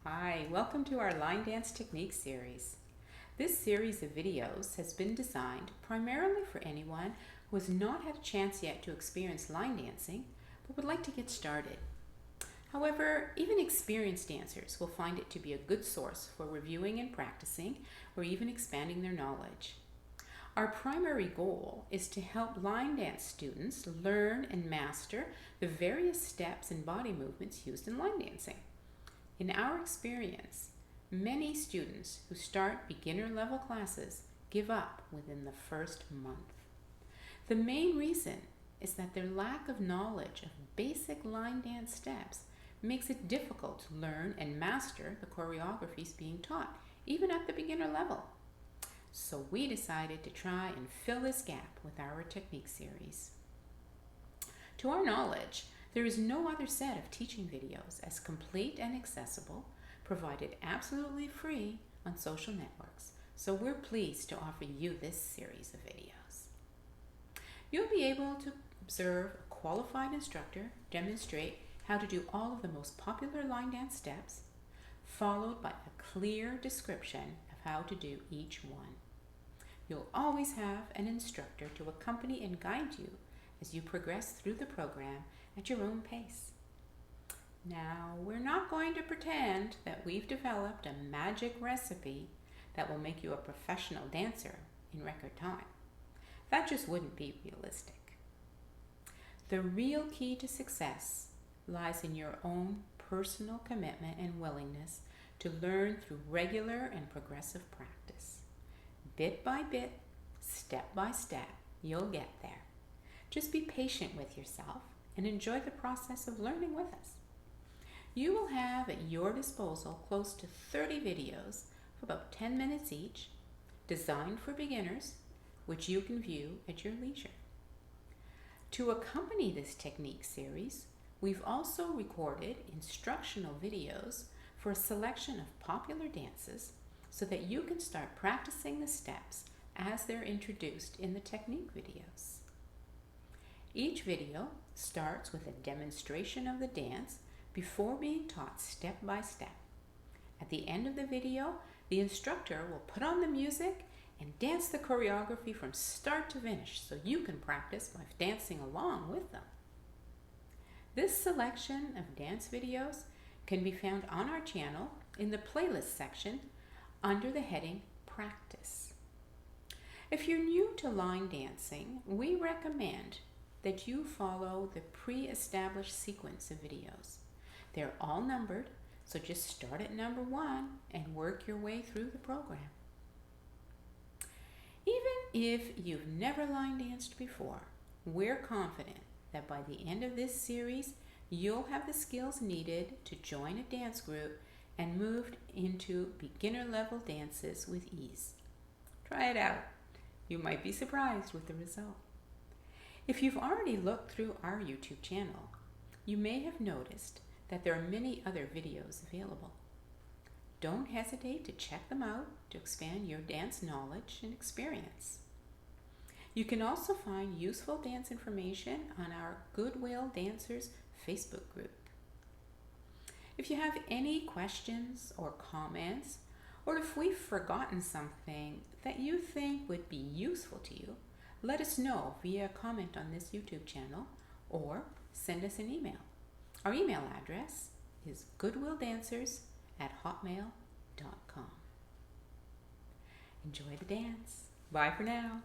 Hi, welcome to our line dance technique series. This series of videos has been designed primarily for anyone who has not had a chance yet to experience line dancing but would like to get started. However, even experienced dancers will find it to be a good source for reviewing and practicing or even expanding their knowledge. Our primary goal is to help line dance students learn and master the various steps and body movements used in line dancing. In our experience, many students who start beginner level classes give up within the first month. The main reason is that their lack of knowledge of basic line dance steps makes it difficult to learn and master the choreographies being taught, even at the beginner level. So we decided to try and fill this gap with our technique series. To our knowledge, there is no other set of teaching videos as complete and accessible, provided absolutely free on social networks, so we're pleased to offer you this series of videos. You'll be able to observe a qualified instructor demonstrate how to do all of the most popular line dance steps, followed by a clear description of how to do each one. You'll always have an instructor to accompany and guide you as you progress through the program at your own pace. Now, we're not going to pretend that we've developed a magic recipe that will make you a professional dancer in record time. That just wouldn't be realistic. The real key to success lies in your own personal commitment and willingness to learn through regular and progressive practice. Bit by bit, step by step, you'll get there. Just be patient with yourself and enjoy the process of learning with us. You will have at your disposal close to 30 videos of about 10 minutes each, designed for beginners, which you can view at your leisure. To accompany this technique series, we've also recorded instructional videos for a selection of popular dances so that you can start practicing the steps as they're introduced in the technique videos. Each video starts with a demonstration of the dance before being taught step by step. At the end of the video, the instructor will put on the music and dance the choreography from start to finish so you can practice by dancing along with them. This selection of dance videos can be found on our channel in the playlist section under the heading Practice. If you're new to line dancing, we recommend that you follow the pre-established sequence of videos. They're all numbered, so just start at number 1 and work your way through the program. Even if you've never line danced before, we're confident that by the end of this series, you'll have the skills needed to join a dance group and move into beginner level dances with ease. Try it out. You might be surprised with the result. If you've already looked through our YouTube channel, you may have noticed that there are many other videos available. Don't hesitate to check them out to expand your dance knowledge and experience. You can also find useful dance information on our Goodwill Dancers Facebook group. If you have any questions or comments, or if we've forgotten something that you think would be useful to you, let us know via a comment on this YouTube channel or send us an email. Our email address is goodwilldancers@hotmail.com. Enjoy the dance. Bye for now.